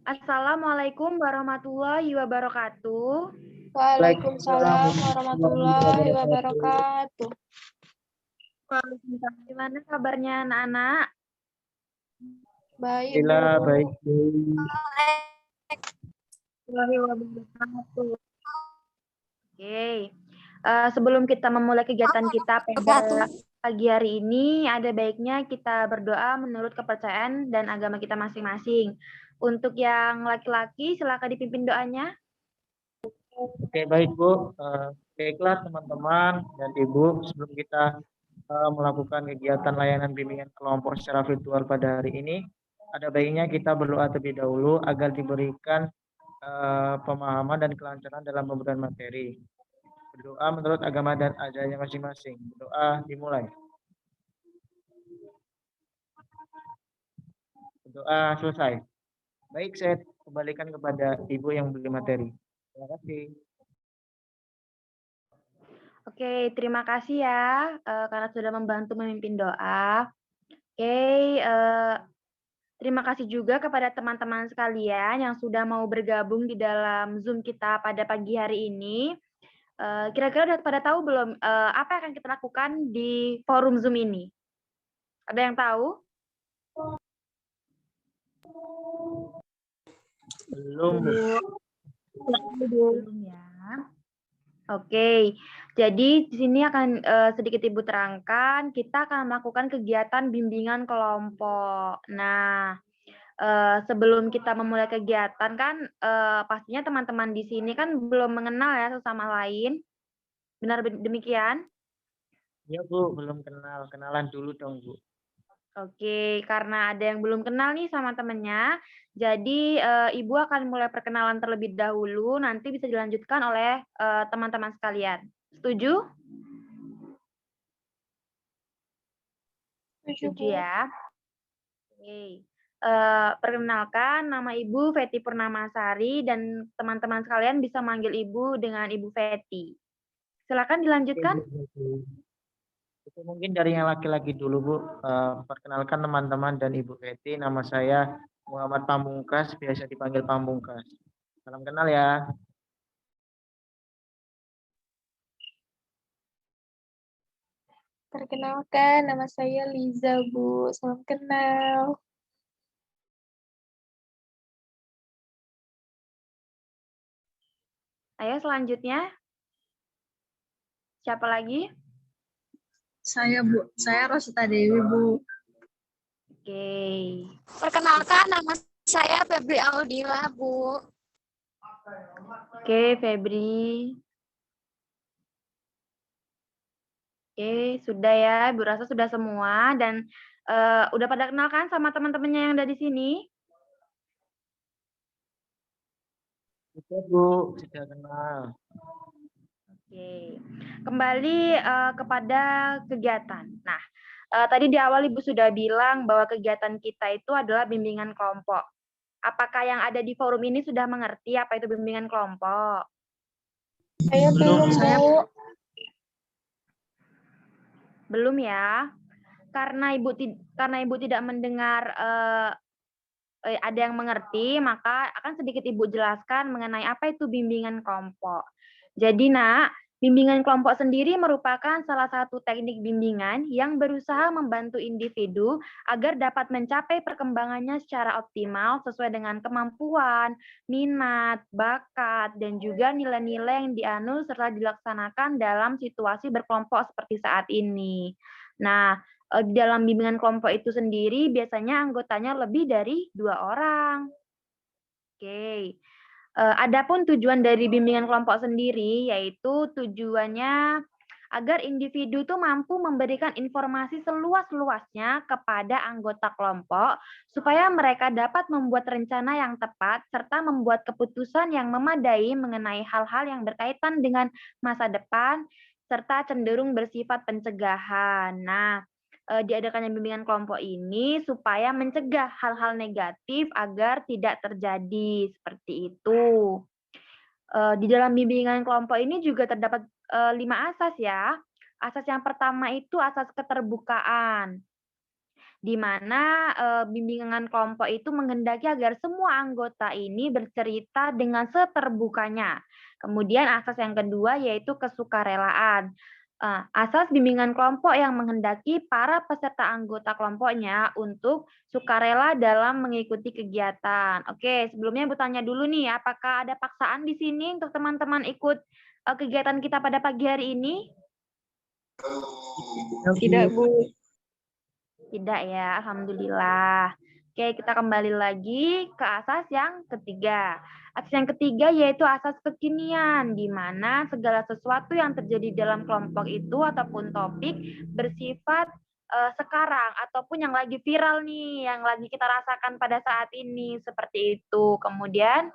Assalamualaikum warahmatullahi wabarakatuh. Waalaikumsalam warahmatullahi wabarakatuh. Gimana kabarnya anak-anak? Baik, Bu. Alhamdulillah, baik. Oke. Sebelum kita memulai kegiatan kita pada pagi hari ini, ada baiknya kita berdoa menurut kepercayaan dan agama kita masing-masing. Untuk yang laki-laki, silakan dipimpin doanya. Oke, baik Bu. Baiklah teman-teman dan Ibu, sebelum kita melakukan kegiatan layanan bimbingan kelompok secara virtual pada hari ini, ada baiknya kita berdoa terlebih dahulu agar diberikan pemahaman dan kelancaran dalam pemberian materi. Berdoa menurut agama dan ajarannya masing-masing. Berdoa dimulai. Berdoa selesai. Baik, saya kembalikan kepada Ibu yang beri materi. Terima kasih. Oke, terima kasih ya karena sudah membantu memimpin doa. Oke, terima kasih juga kepada teman-teman sekalian yang sudah mau bergabung di dalam Zoom kita pada pagi hari ini. Kira-kira udah pada tahu belum apa yang akan kita lakukan di forum Zoom ini? Ada yang tahu? Belum. Belum ya. Oke, jadi di sini akan sedikit Ibu terangkan, kita akan melakukan kegiatan bimbingan kelompok. Nah, sebelum kita memulai kegiatan kan pastinya teman-teman di sini kan belum mengenal ya sesama lain. Benar demikian? Ya Bu, belum kenal. Kenalan dulu dong Bu. Oke, karena ada yang belum kenal nih sama temennya, jadi Ibu akan mulai perkenalan terlebih dahulu, nanti bisa dilanjutkan oleh teman-teman sekalian. Setuju? Setuju ya? Oke. Perkenalkan, nama Ibu Feti Purnamasari dan teman-teman sekalian bisa manggil Ibu dengan Ibu Feti. Silakan dilanjutkan. Itu mungkin dari yang laki-laki dulu Bu. Perkenalkan teman-teman dan Ibu Feti, nama saya Muhammad Pamungkas, biasa dipanggil Pamungkas. Salam kenal ya. Perkenalkan, nama saya Liza, Bu. Salam kenal. Ayo selanjutnya. Siapa lagi? Saya Bu, saya Rosita Dewi Bu. Oke. Perkenalkan, nama saya Febri Audila, Bu. Oke, Febri. Oke, sudah ya. Bu rasa sudah semua dan udah pada kenal kan sama teman-temannya yang ada di sini? Sudah Bu, sudah kenal. Oke, kembali kepada kegiatan. Nah, tadi di awal Ibu sudah bilang bahwa kegiatan kita itu adalah bimbingan kelompok. Apakah yang ada di forum ini sudah mengerti apa itu bimbingan kelompok? Saya belum, Bu. Belum ya? Karena Ibu tidak mendengar ada yang mengerti, maka akan sedikit Ibu jelaskan mengenai apa itu bimbingan kelompok. Jadi, Nak, bimbingan kelompok sendiri merupakan salah satu teknik bimbingan yang berusaha membantu individu agar dapat mencapai perkembangannya secara optimal sesuai dengan kemampuan, minat, bakat, dan juga nilai-nilai yang dianut serta dilaksanakan dalam situasi berkelompok seperti saat ini. Nah, di dalam bimbingan kelompok itu sendiri biasanya anggotanya lebih dari 2 orang. Oke. Adapun tujuan dari bimbingan kelompok sendiri yaitu tujuannya agar individu tuh mampu memberikan informasi seluas-luasnya kepada anggota kelompok supaya mereka dapat membuat rencana yang tepat serta membuat keputusan yang memadai mengenai hal-hal yang berkaitan dengan masa depan serta cenderung bersifat pencegahan. Nah, diadakannya bimbingan kelompok ini supaya mencegah hal-hal negatif agar tidak terjadi, seperti itu. Di dalam bimbingan kelompok ini juga terdapat 5 asas ya. Asas yang pertama itu asas keterbukaan. di mana bimbingan kelompok itu menghendaki agar semua anggota ini bercerita dengan seterbukanya. Kemudian asas yang kedua yaitu kesukarelaan. Asas bimbingan kelompok yang menghendaki para peserta anggota kelompoknya untuk sukarela dalam mengikuti kegiatan. Oke, sebelumnya Ibu tanya dulu nih, apakah ada paksaan di sini untuk teman-teman ikut kegiatan kita pada pagi hari ini? Tidak, Bu. Tidak ya, alhamdulillah. Oke, kita kembali lagi ke asas yang ketiga. Asas yang ketiga yaitu asas kekinian, di mana segala sesuatu yang terjadi dalam kelompok itu ataupun topik bersifat sekarang ataupun yang lagi viral nih, yang lagi kita rasakan pada saat ini, seperti itu. Kemudian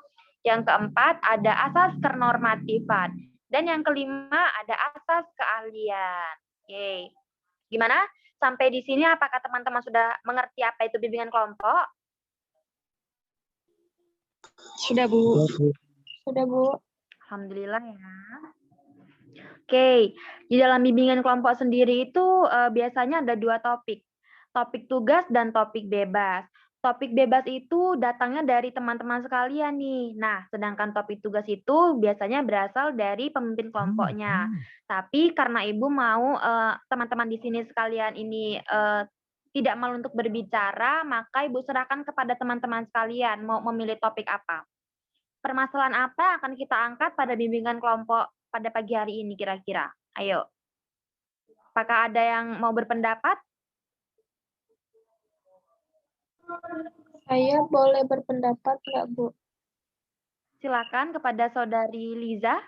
yang keempat ada asas kenormatifan. Dan yang kelima ada asas keahlian. Oke, gimana? Sampai di sini apakah teman-teman sudah mengerti apa itu bimbingan kelompok? Sudah, Bu. Sudah, Bu. Alhamdulillah ya. Oke, di dalam bimbingan kelompok sendiri itu biasanya ada dua topik. Topik tugas dan topik bebas. Topik bebas itu datangnya dari teman-teman sekalian nih. Nah, sedangkan topik tugas itu biasanya berasal dari pemimpin kelompoknya. Tapi karena Ibu mau teman-teman di sini sekalian ini tidak malu untuk berbicara, maka Ibu serahkan kepada teman-teman sekalian mau memilih topik apa. Permasalahan apa yang akan kita angkat pada bimbingan kelompok pada pagi hari ini kira-kira? Ayo. Apakah ada yang mau berpendapat? Saya boleh berpendapat nggak, Bu? Silakan kepada saudari Liza.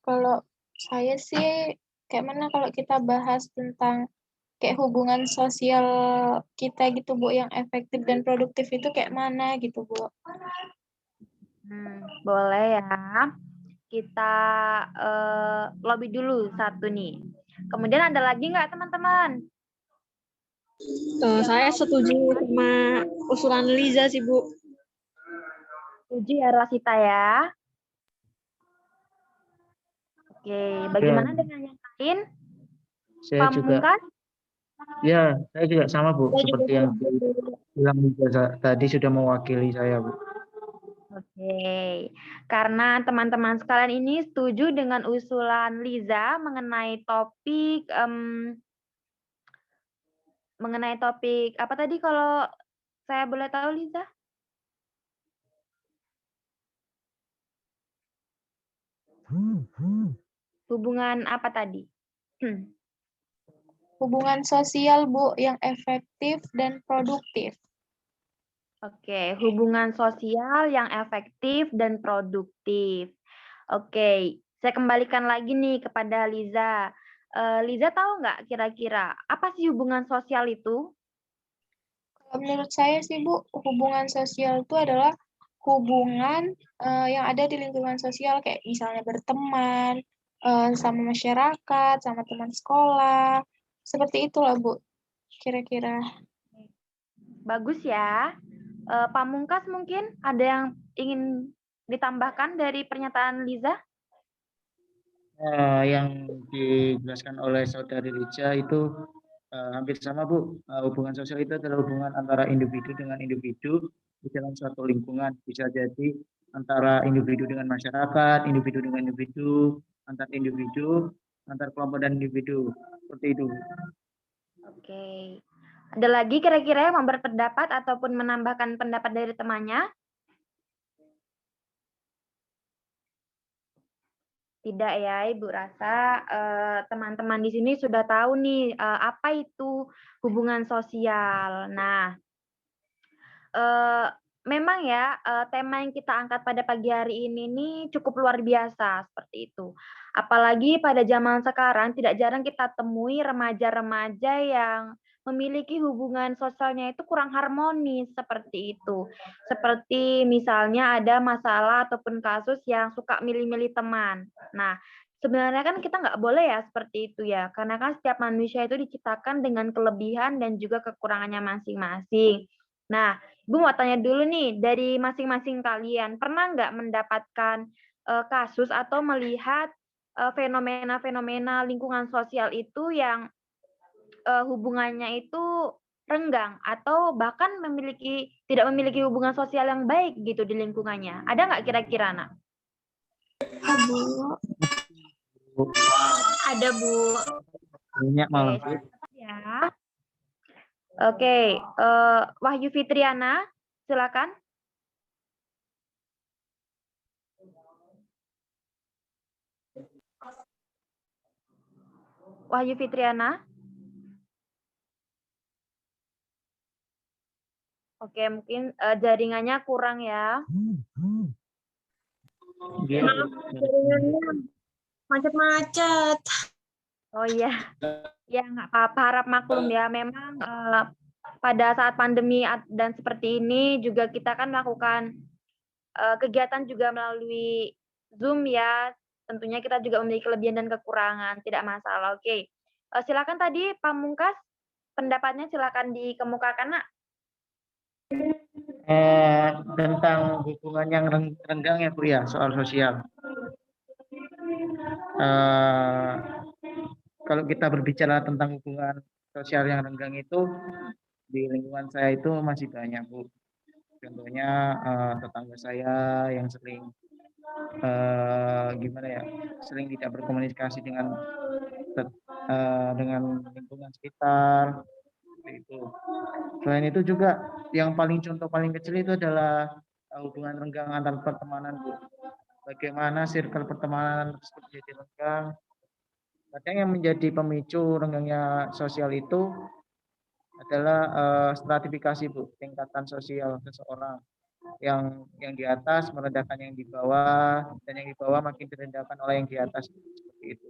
Kalau saya sih, kayak mana kalau kita bahas tentang kayak hubungan sosial kita gitu, Bu, yang efektif dan produktif itu kayak mana gitu, Bu? Boleh ya. Kita lobby dulu satu nih. Kemudian ada lagi nggak teman-teman? Saya setuju sama usulan Liza sih, Bu. Setuju ya Rosita ya. Oke, bagaimana dengan yang lain? Saya juga, Pamungkas? ya, saya juga sama Bu, seperti yang bilang Liza tadi sudah mewakili saya Bu. Oke, karena teman-teman sekalian ini setuju dengan usulan Liza mengenai topik apa tadi kalau saya boleh tahu Liza? Hubungan apa tadi? Hubungan sosial, Bu, yang efektif dan produktif. Oke, hubungan sosial yang efektif dan produktif. Oke, saya kembalikan lagi nih kepada Liza. Liza tahu nggak kira-kira apa sih hubungan sosial itu? Kalau menurut saya sih, Bu, hubungan sosial itu adalah hubungan yang ada di lingkungan sosial, kayak misalnya berteman, sama masyarakat, sama teman sekolah. Seperti itulah, Bu, kira-kira. Bagus ya. Pamungkas mungkin ada yang ingin ditambahkan dari pernyataan Liza? Yang dijelaskan oleh saudari Liza itu hampir sama Bu. Hubungan sosial itu adalah hubungan antara individu dengan individu di dalam suatu lingkungan. Bisa jadi antara individu dengan masyarakat, individu dengan individu, antar kelompok dan individu. Seperti itu. Oke. Ada lagi kira-kira yang mau berpendapat ataupun menambahkan pendapat dari temannya? Tidak ya, Ibu rasa teman-teman di sini sudah tahu nih apa itu hubungan sosial. Nah, memang ya tema yang kita angkat pada pagi hari ini nih cukup luar biasa seperti itu. Apalagi pada zaman sekarang tidak jarang kita temui remaja-remaja yang memiliki hubungan sosialnya itu kurang harmonis seperti itu. Seperti misalnya ada masalah ataupun kasus yang suka milih-milih teman. Nah, sebenarnya kan kita nggak boleh ya seperti itu ya, karena kan setiap manusia itu diciptakan dengan kelebihan dan juga kekurangannya masing-masing. Nah, Ibu mau tanya dulu nih, dari masing-masing kalian, pernah nggak mendapatkan kasus atau melihat fenomena-fenomena lingkungan sosial itu yang hubungannya itu renggang atau bahkan tidak memiliki hubungan sosial yang baik gitu di lingkungannya. Ada nggak kira-kira, Nak? Bu. Ada, Bu. Banyak malam. Oke, ya. Oke, Wahyu Fitriana, silakan. Wahyu Fitriana. Oke, mungkin jaringannya kurang ya. Iya, Macet-macet. Oh iya, ya nggak apa-apa, harap maklum ya. Memang pada saat pandemi dan seperti ini juga kita kan melakukan kegiatan juga melalui Zoom ya. Tentunya kita juga memiliki kelebihan dan kekurangan, tidak masalah. Oke, silakan tadi Pamungkas, pendapatnya silakan dikemukakan, Nak. Tentang hubungan yang renggang ya Bu ya, soal sosial. Kalau kita berbicara tentang hubungan sosial yang renggang itu, di lingkungan saya itu masih banyak Bu. Contohnya tetangga saya yang sering gimana ya, sering tidak berkomunikasi dengan lingkungan sekitar. Itu. Selain itu juga yang contoh paling kecil itu adalah hubungan renggang antar pertemanan Bu. Bagaimana circle pertemanan tersebut jadi renggang. Kadang yang menjadi pemicu renggangnya sosial itu adalah stratifikasi Bu, tingkatan sosial seseorang. Yang di atas merendahkan yang di bawah, dan yang di bawah makin direndahkan oleh yang di atas, seperti itu.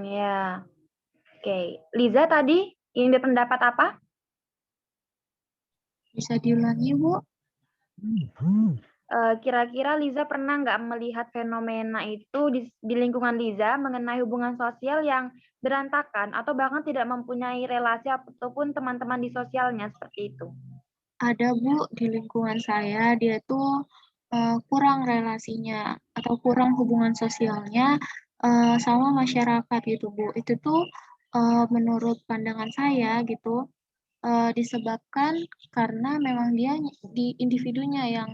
Ya. Oke, Liza tadi ingin berpendapat apa? Bisa diulangi, Bu? Kira-kira Liza pernah nggak melihat fenomena itu di lingkungan Liza mengenai hubungan sosial yang berantakan atau bahkan tidak mempunyai relasi ataupun teman-teman di sosialnya seperti itu? Ada, Bu, di lingkungan saya, dia tuh kurang relasinya atau kurang hubungan sosialnya sama masyarakat gitu, Bu. Itu tuh menurut pandangan saya gitu, disebabkan karena memang dia di individunya yang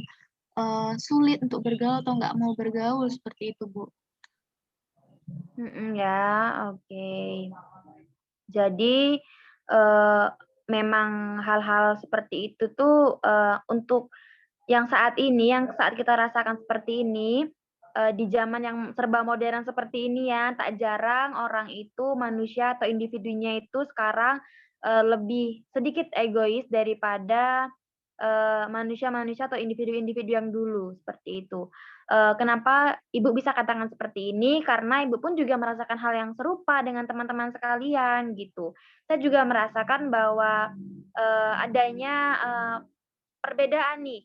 sulit untuk bergaul atau nggak mau bergaul seperti itu, Bu. Ya, oke. Jadi memang hal-hal seperti itu tuh untuk yang saat kita rasakan seperti ini, di zaman yang serba modern seperti ini ya, tak jarang orang itu, manusia atau individunya itu sekarang lebih sedikit egois daripada manusia-manusia atau individu-individu yang dulu, seperti itu. Kenapa Ibu bisa katakan seperti ini? Karena Ibu pun juga merasakan hal yang serupa dengan teman-teman sekalian, gitu. Saya juga merasakan bahwa adanya perbedaan nih,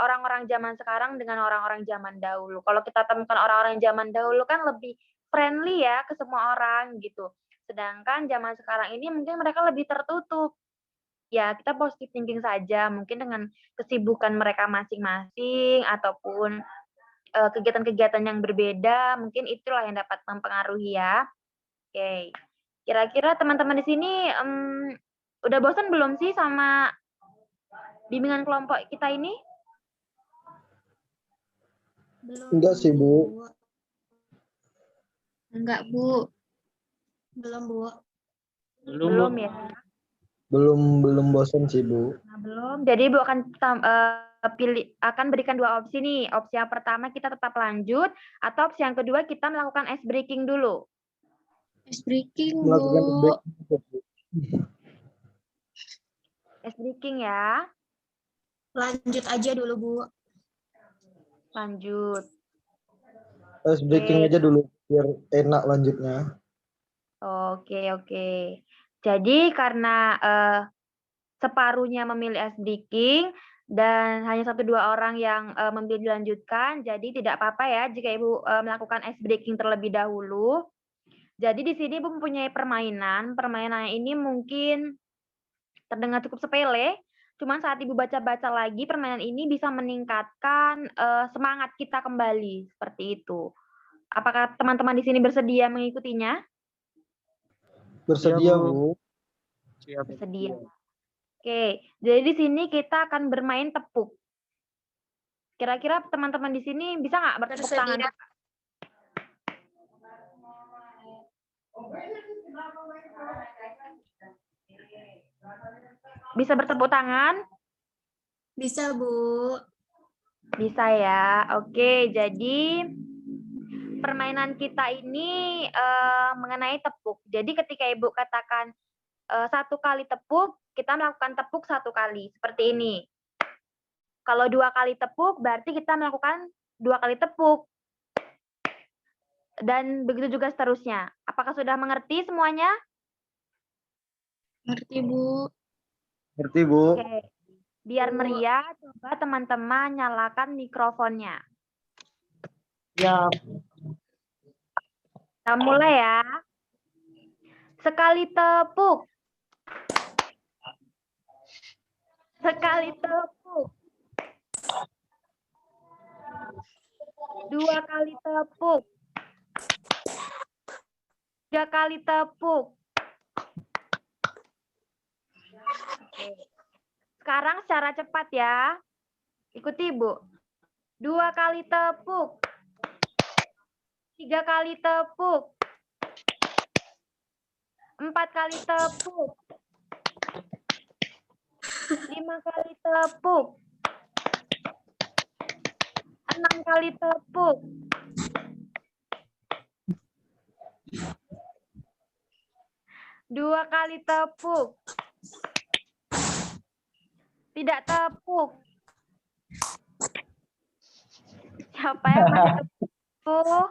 orang-orang zaman sekarang dengan orang-orang zaman dahulu. Kalau kita temukan orang-orang zaman dahulu kan lebih friendly ya ke semua orang gitu. Sedangkan zaman sekarang ini mungkin mereka lebih tertutup. Ya, kita positive thinking saja, mungkin dengan kesibukan mereka masing-masing ataupun kegiatan-kegiatan yang berbeda, mungkin itulah yang dapat mempengaruhi ya. Oke. Kira-kira teman-teman di sini udah bosan belum sih sama bimbingan kelompok kita ini? Belum. Enggak sih, Bu. Enggak, Bu. Belum, Bu. Belum ya. Belum bosan sih, Bu. Nah, belum. Jadi Ibu akan berikan 2 opsi nih. Opsi yang pertama kita tetap lanjut, atau opsi yang kedua kita melakukan ice breaking dulu. Ice breaking, Melakukan Bu. Ice breaking ya. Lanjut aja dulu, Bu. Lanjut. Ice breaking aja dulu biar enak lanjutnya. Oke. Jadi karena separuhnya memilih ice breaking dan hanya 1-2 orang yang memilih dilanjutkan, jadi tidak apa-apa ya jika Ibu melakukan ice breaking terlebih dahulu. Jadi di sini Ibu mempunyai permainan. Permainan ini mungkin terdengar cukup sepele, cuman saat Ibu baca-baca lagi, permainan ini bisa meningkatkan semangat kita kembali, seperti itu. Apakah teman-teman di sini bersedia mengikutinya? Bersedia, Bu. Bu. Siap. Bersedia. Oke, jadi di sini kita akan bermain tepuk. Kira-kira teman-teman di sini bisa nggak bertepuk tangan? Bisa bertepuk tangan? Bisa, Bu. Bisa ya. Oke, jadi permainan kita ini mengenai tepuk. Jadi ketika Ibu katakan 1 kali tepuk, kita melakukan tepuk 1 kali. Seperti ini. Kalau 2 kali tepuk, berarti kita melakukan 2 kali tepuk. Dan begitu juga seterusnya. Apakah sudah mengerti semuanya? Ngerti, Bu. Ngerti, Bu. Oke. Biar meriah, coba teman-teman nyalakan mikrofonnya. Siap. Kita mulai ya. Sekali tepuk. Sekali tepuk. 2 kali tepuk. 3 kali tepuk. Oke. Sekarang secara cepat ya. Ikuti Ibu. 2 kali tepuk. 3 kali tepuk. 4 kali tepuk. 5 kali tepuk. 6 kali tepuk. 2 kali tepuk. Tidak tepuk. Siapa yang masih tepuk?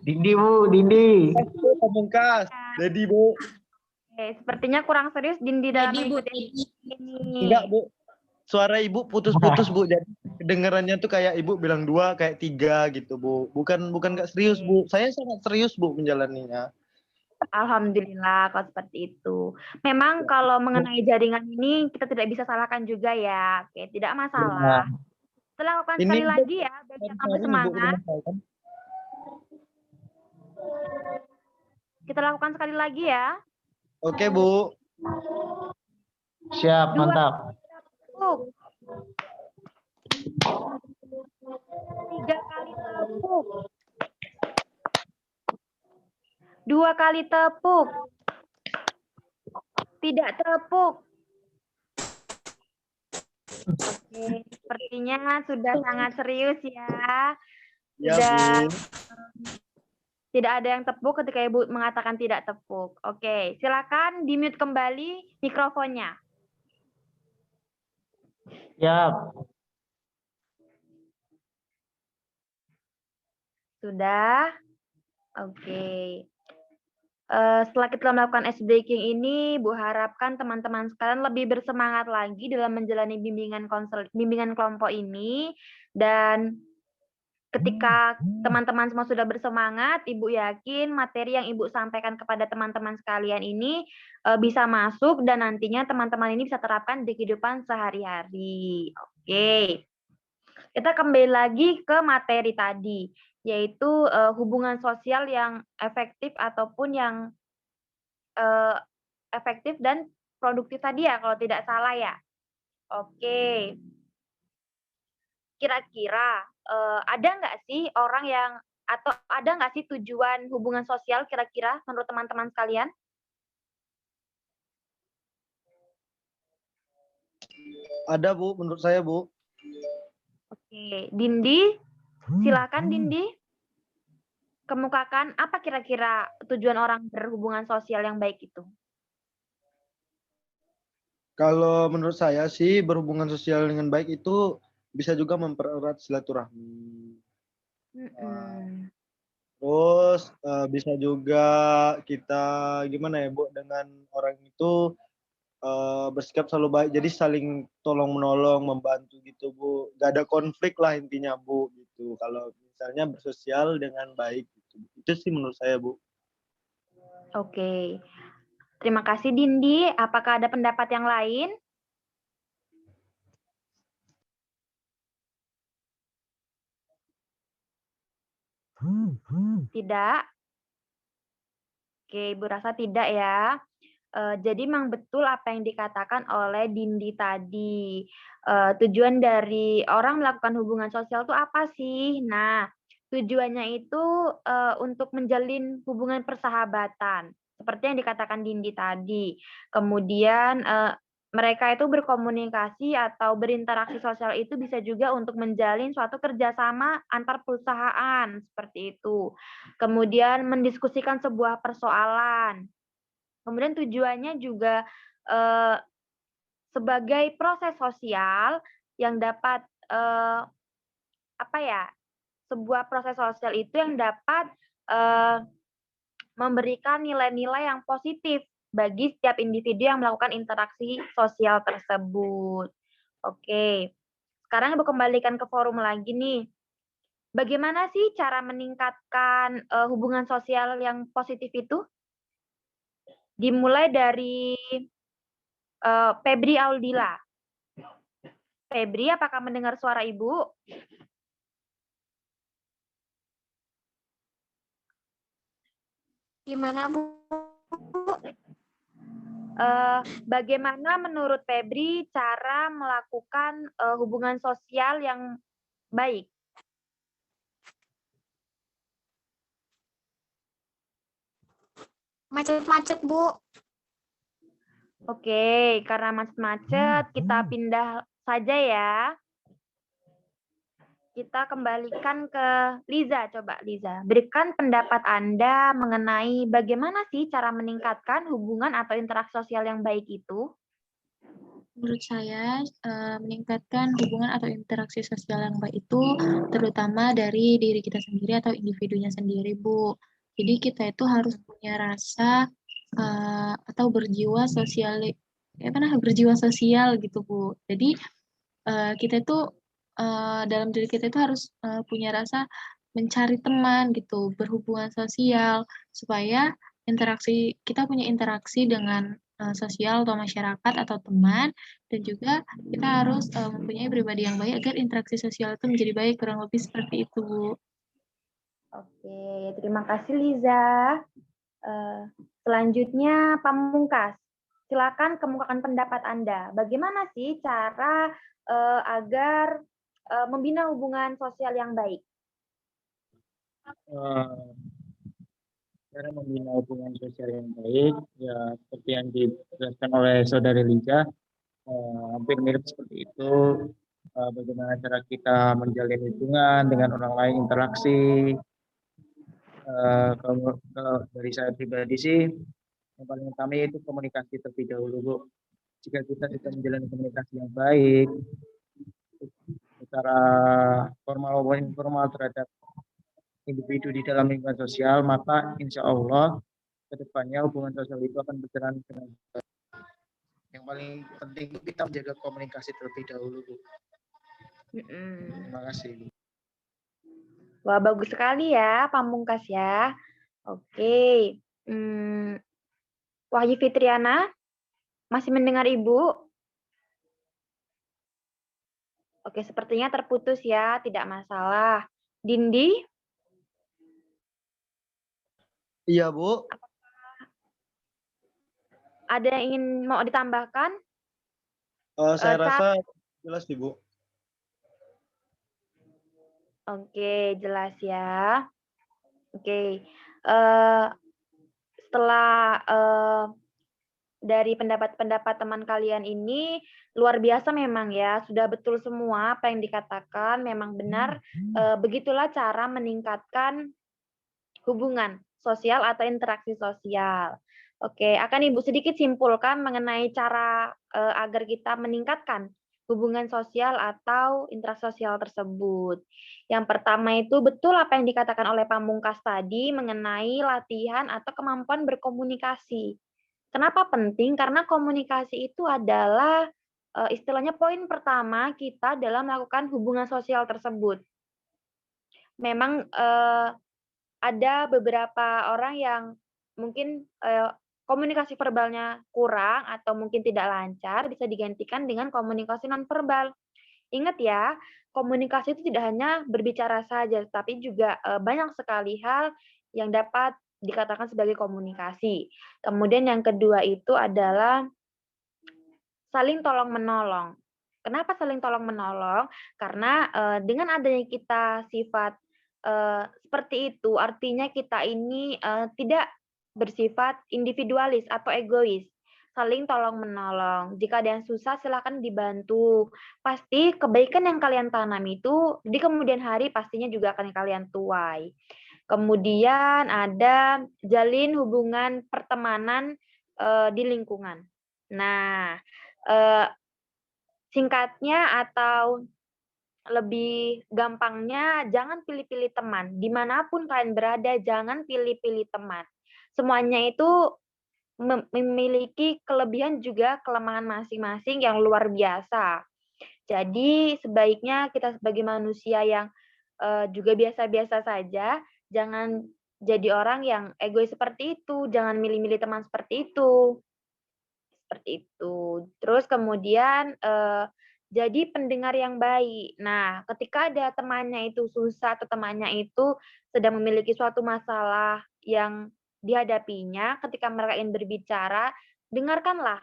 Dindi, Bu, Dindi. Pamungkas. Dedi, Bu. Oke, sepertinya kurang serius Dindi dalam Jadi, Bu. mengikuti ini. Enggak, Bu. Suara Ibu putus-putus, Bu. Jadi kedengarannya tuh kayak Ibu bilang 2, kayak 3 gitu, Bu. Bukan nggak serius, Bu. Saya sangat serius, Bu, menjalaninya. Alhamdulillah kalau seperti itu. Memang kalau mengenai jaringan ini kita tidak bisa salahkan juga ya. Oke, tidak masalah. Kita lakukan Ini sekali Bu, lagi ya, biar kita tambah Ibu semangat. rumah saya kan? Kita lakukan sekali lagi ya. Oke, Bu. Siap, 2 mantap. tepuk. 3 kali tepuk. 2 kali tepuk. Tidak tepuk. Oke, sepertinya sudah sangat serius ya. Ya, Sudah Bu. tidak ada yang tepuk ketika Ibu mengatakan tidak tepuk. Oke, silakan di-mute kembali mikrofonnya. Siap. Sudah? Oke. Setelah kita melakukan ice breaking ini, Bu harapkan teman-teman sekalian lebih bersemangat lagi dalam menjalani bimbingan kelompok ini. Dan ketika teman-teman semua sudah bersemangat, Ibu yakin materi yang Ibu sampaikan kepada teman-teman sekalian ini bisa masuk dan nantinya teman-teman ini bisa terapkan di kehidupan sehari-hari. Oke. Kita kembali lagi ke materi tadi, yaitu hubungan sosial yang efektif ataupun yang efektif dan produktif tadi ya, kalau tidak salah ya. Oke. Kira-kira ada nggak sih orang yang atau ada nggak sih tujuan hubungan sosial kira-kira menurut teman-teman sekalian? Ada, Bu, menurut saya, Bu. Oke, Dindi, silakan Dindi. Kemukakan apa kira-kira tujuan orang berhubungan sosial yang baik itu? Kalau menurut saya sih berhubungan sosial dengan baik itu bisa juga mempererat silaturahmi. Terus bisa juga kita gimana ya, Bu, dengan orang itu bersikap selalu baik. Jadi saling tolong menolong, membantu gitu, Bu. Gak ada konflik lah intinya, Bu, gitu. Kalau misalnya bersosial dengan baik gitu. Itu sih menurut saya, Bu. Oke. Terima kasih Dindi. Apakah ada pendapat yang lain? Tidak. Oke, Ibu rasa tidak ya. Jadi memang betul apa yang dikatakan oleh Dindi tadi. Tujuan dari orang melakukan hubungan sosial itu apa sih? Nah, tujuannya itu untuk menjalin hubungan persahabatan, seperti yang dikatakan Dindi tadi. Kemudian mereka itu berkomunikasi atau berinteraksi sosial itu bisa juga untuk menjalin suatu kerjasama antar perusahaan, seperti itu. Kemudian mendiskusikan sebuah persoalan. Kemudian tujuannya juga sebagai proses sosial yang dapat apa ya? Sebuah proses sosial itu yang dapat memberikan nilai-nilai yang positif bagi setiap individu yang melakukan interaksi sosial tersebut. Oke. Sekarang Ibu kembalikan ke forum lagi nih. Bagaimana sih cara meningkatkan hubungan sosial yang positif itu? Dimulai dari Febri Audila. Febri, apakah mendengar suara Ibu? Gimana, Bu? Bagaimana menurut Febri cara melakukan hubungan sosial yang baik? Macet-macet, Bu. Oke, karena macet-macet, kita pindah saja ya. Kita kembalikan ke Liza. Coba Liza, berikan pendapat Anda mengenai bagaimana sih cara meningkatkan hubungan atau interaksi sosial yang baik itu? Menurut saya, meningkatkan hubungan atau interaksi sosial yang baik itu terutama dari diri kita sendiri atau individunya sendiri, Bu. Jadi kita itu harus punya rasa atau berjiwa berjiwa sosial gitu, Bu. Jadi kita itu dalam diri kita itu harus punya rasa mencari teman gitu, berhubungan sosial supaya kita punya interaksi dengan sosial atau masyarakat atau teman, dan juga kita harus mempunyai pribadi yang baik agar interaksi sosial itu menjadi baik, kurang lebih seperti itu, Bu. Oke, terima kasih Liza. Selanjutnya Pamungkas. Silakan kemukakan pendapat Anda. Bagaimana sih cara agar membina hubungan sosial yang baik? Cara membina hubungan sosial yang baik, ya seperti yang dijelaskan oleh Saudari Liza, hampir mirip seperti itu. Bagaimana cara kita menjalin hubungan dengan orang lain, interaksi. Kalau dari saya pribadi sih, yang paling utama itu komunikasi terlebih dahulu, Bu. Jika kita bisa menjalin komunikasi yang baik, secara formal maupun informal terhadap individu di dalam lingkungan sosial, maka insya Allah ke depannya hubungan sosial itu akan berjalan dengan baik. Yang paling penting itu kita menjaga komunikasi terlebih dahulu, Bu. Terima kasih, Bu. Wah, bagus sekali ya, Pamungkas ya. Oke. Wahyu Fitriana, masih mendengar Ibu? Oke, sepertinya terputus ya, tidak masalah. Dindi? Iya, Bu. Ada yang ingin mau ditambahkan? Saya rasa jelas nih, Bu. Oke, jelas ya. Oke. Setelah dari pendapat-pendapat teman kalian ini, luar biasa memang ya, sudah betul semua apa yang dikatakan, memang benar. Begitulah cara meningkatkan hubungan sosial atau interaksi sosial. Oke, akan Ibu sedikit simpulkan mengenai cara agar kita meningkatkan hubungan sosial atau interaksi sosial tersebut. Yang pertama itu betul apa yang dikatakan oleh Pamungkas tadi mengenai latihan atau kemampuan berkomunikasi. Kenapa penting? Karena komunikasi itu adalah istilahnya poin pertama kita dalam melakukan hubungan sosial tersebut. Memang ada beberapa orang yang mungkin komunikasi verbalnya kurang atau mungkin tidak lancar, bisa digantikan dengan komunikasi nonverbal. Ingat ya, komunikasi itu tidak hanya berbicara saja, tapi juga banyak sekali hal yang dapat dikatakan sebagai komunikasi. Kemudian yang kedua itu adalah saling tolong-menolong. Kenapa saling tolong-menolong? Karena dengan adanya kita sifat seperti itu, artinya kita ini tidak bersifat individualis atau egois. Saling tolong-menolong. Jika ada yang susah, silakan dibantu. Pasti kebaikan yang kalian tanam itu di kemudian hari pastinya juga akan kalian tuai. Kemudian ada jalin hubungan pertemanan di lingkungan. Nah, singkatnya atau lebih gampangnya, jangan pilih-pilih teman. Dimanapun kalian berada, jangan pilih-pilih teman. Semuanya itu memiliki kelebihan juga kelemahan masing-masing yang luar biasa. Jadi sebaiknya kita sebagai manusia yang juga biasa-biasa saja, jangan jadi orang yang egois seperti itu, jangan milih-milih teman seperti itu. Seperti itu. Terus kemudian jadi pendengar yang baik. Nah, ketika ada temannya itu susah atau temannya itu sedang memiliki suatu masalah yang dihadapinya, ketika mereka ingin berbicara, dengarkanlah.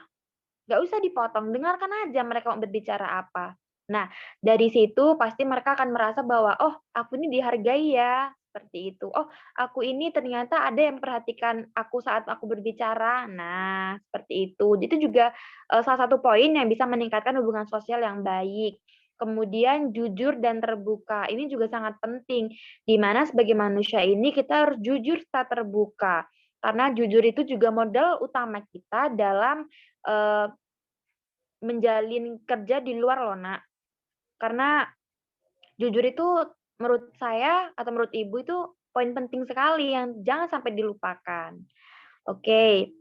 Nggak usah dipotong, dengarkan aja mereka mau berbicara apa. Nah, dari situ pasti mereka akan merasa bahwa, oh, aku ini dihargai ya, seperti itu. Oh, aku ini ternyata ada yang memperhatikan aku saat aku berbicara. Nah, seperti itu. Itu juga salah satu poin yang bisa meningkatkan hubungan sosial yang baik. Kemudian jujur dan terbuka. Ini juga sangat penting. Di mana sebagai manusia ini kita harus jujur serta terbuka. Karena jujur itu juga modal utama kita dalam menjalin kerja di luar loh, Nak. Karena jujur itu menurut saya atau menurut Ibu itu poin penting sekali yang jangan sampai dilupakan. Oke.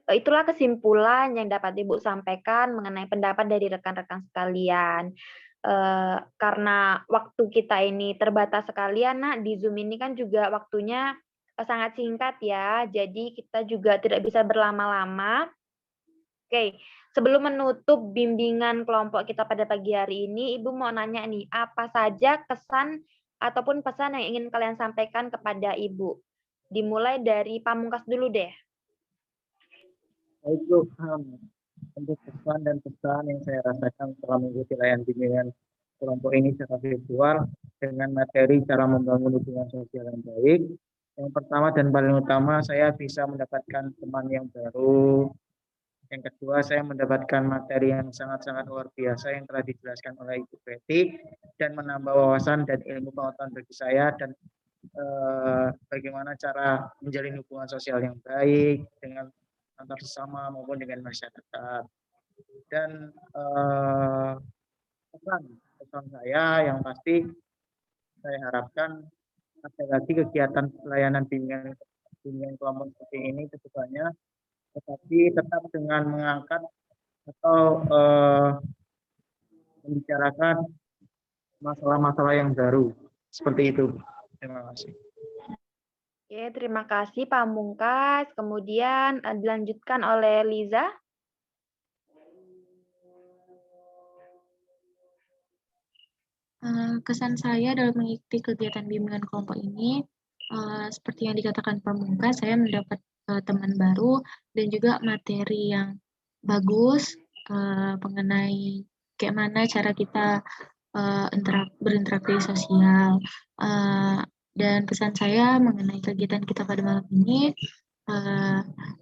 Itulah kesimpulan yang dapat Ibu sampaikan mengenai pendapat dari rekan-rekan sekalian. Karena waktu kita ini terbatas sekalian, Nak, di Zoom ini kan juga waktunya sangat singkat ya, jadi kita juga tidak bisa berlama-lama. Oke, sebelum menutup bimbingan kelompok kita pada pagi hari ini, Ibu mau nanya nih, apa saja kesan ataupun pesan yang ingin kalian sampaikan kepada Ibu? Dimulai dari Pamungkas dulu deh. Baik, Bu. Untuk pesan dan pesan yang saya rasakan setelah mengikuti layanan bimbingan kelompok ini secara virtual dengan materi cara membangun hubungan sosial yang baik. Yang pertama dan paling utama, saya bisa mendapatkan teman yang baru. Yang kedua, saya mendapatkan materi yang sangat-sangat luar biasa yang telah dijelaskan oleh Ibu Betty dan menambah wawasan dan ilmu pengetahuan bagi saya dan bagaimana cara menjalin hubungan sosial yang baik dengan antar sesama maupun dengan masyarakat. Dan pesan saya yang pasti saya harapkan ada lagi kegiatan pelayanan bimbingan kelompok seperti ini ke depannya, tetapi tetap dengan mengangkat atau membicarakan masalah-masalah yang baru. Seperti itu. Terima kasih. Oke, terima kasih Pamungkas. Kemudian dilanjutkan oleh Liza. Kesan saya dalam mengikuti kegiatan bimbingan kelompok ini, seperti yang dikatakan Pamungkas, saya mendapat teman baru dan juga materi yang bagus mengenai kayak mana cara kita berinteraksi sosial. Dan pesan saya mengenai kegiatan kita pada malam ini,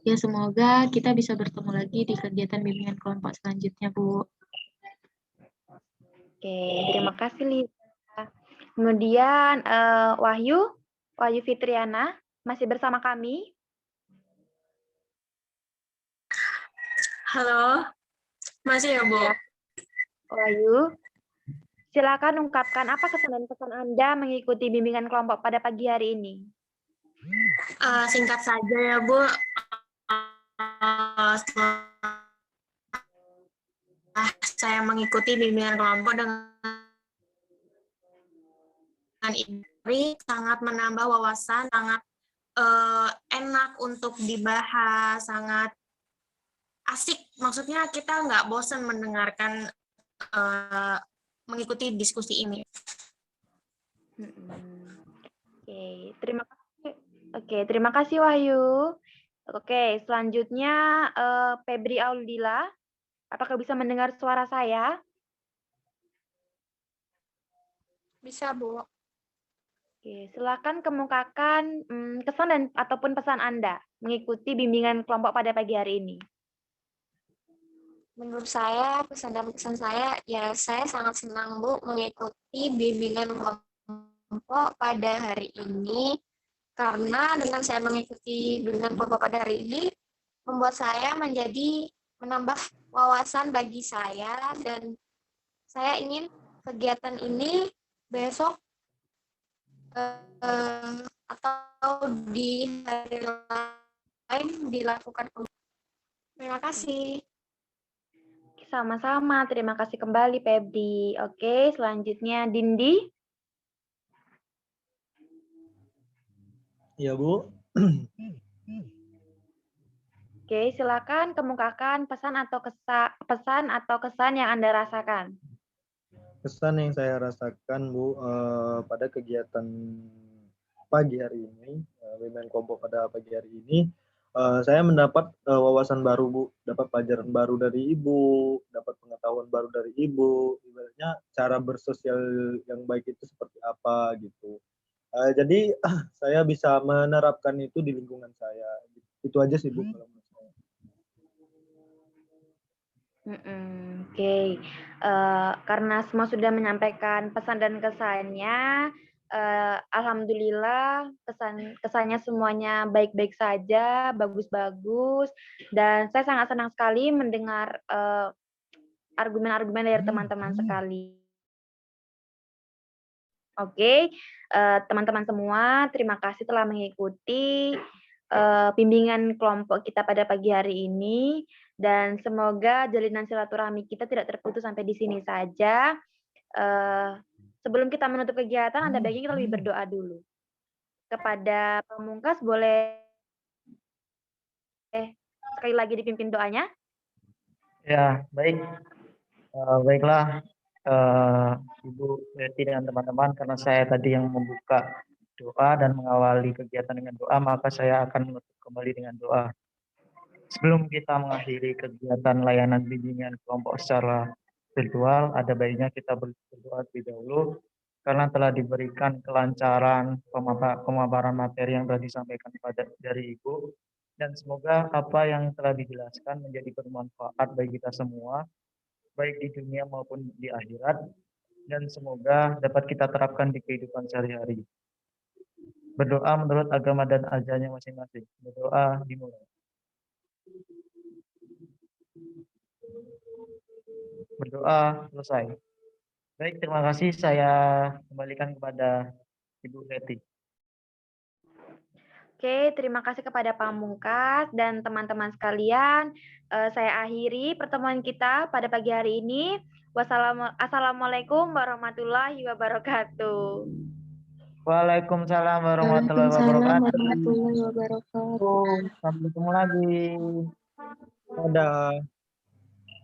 ya semoga kita bisa bertemu lagi di kegiatan bimbingan kelompok selanjutnya, Bu. Oke, terima kasih Liza. Kemudian Wahyu Fitriana masih bersama kami. Halo, masih ya, Bu? Ya. Wahyu, silakan ungkapkan apa kesan dan pesan Anda mengikuti bimbingan kelompok pada pagi hari ini. Singkat saja ya, Bu. Saya mengikuti bimbingan kelompok dengan ini sangat menambah wawasan, sangat enak untuk dibahas, sangat asik. Maksudnya kita nggak bosan mendengarkan mengikuti diskusi ini. Oke, terima kasih Oke, terima kasih Wahyu. Oke, selanjutnya Febri Audila. Apakah bisa mendengar suara saya? Bisa, Bu. Oke, silakan kemukakan kesan dan ataupun pesan Anda mengikuti bimbingan kelompok pada pagi hari ini. Menurut saya, pesan dan kesan saya, ya saya sangat senang, Bu, mengikuti bimbingan kelompok pada hari ini. Karena dengan saya mengikuti bimbingan kelompok pada hari ini, membuat saya menjadi menambah wawasan bagi saya, dan saya ingin kegiatan ini besok atau di hari lain dilakukan. Terima kasih. Sama-sama, terima kasih kembali Febri. Oke, selanjutnya Dindi. Iya, Bu. Oke, silakan kemukakan pesan atau kesan yang Anda rasakan. Kesan yang saya rasakan, Bu, pada kegiatan pagi hari ini, bimbingan kelompok pada pagi hari ini, saya mendapat wawasan baru, Bu, dapat pelajaran baru dari Ibu, dapat pengetahuan baru dari Ibu, ibaratnya cara bersosial yang baik itu seperti apa gitu. Jadi saya bisa menerapkan itu di lingkungan saya. Itu aja sih, Bu, kalau menurut saya. Oke. Karena semua sudah menyampaikan pesan dan kesannya, alhamdulillah kesannya semuanya baik-baik saja, bagus-bagus, dan saya sangat senang sekali mendengar argumen-argumen dari teman-teman sekali. Oke, teman-teman semua, terima kasih telah mengikuti bimbingan kelompok kita pada pagi hari ini, dan semoga jalinan silaturahmi kita tidak terputus sampai di sini saja. Sebelum kita menutup kegiatan, ada baiknya kita lebih berdoa dulu. Kepada pamungkas, boleh sekali lagi dipimpin doanya? Ya, baik. Baiklah, Ibu Leti dan teman-teman, karena saya tadi yang membuka doa dan mengawali kegiatan dengan doa, maka saya akan menutup kembali dengan doa. Sebelum kita mengakhiri kegiatan layanan bimbingan kelompok secara virtual, ada baiknya kita berdoa terlebih dahulu, karena telah diberikan kelancaran pemaparan materi yang telah disampaikan dari Ibu, dan semoga apa yang telah dijelaskan menjadi bermanfaat bagi kita semua, baik di dunia maupun di akhirat, dan semoga dapat kita terapkan di kehidupan sehari-hari. Berdoa menurut agama dan ajarannya masing-masing. Berdoa dimulai. Berdoa selesai. Baik, terima kasih. Saya kembalikan kepada Ibu Leti. Oke, terima kasih kepada Pamungkas dan teman-teman sekalian. Saya akhiri pertemuan kita pada pagi hari ini. Assalamualaikum warahmatullahi wabarakatuh. Waalaikumsalam warahmatullahi wabarakatuh. Sampai ketemu lagi. Dadah.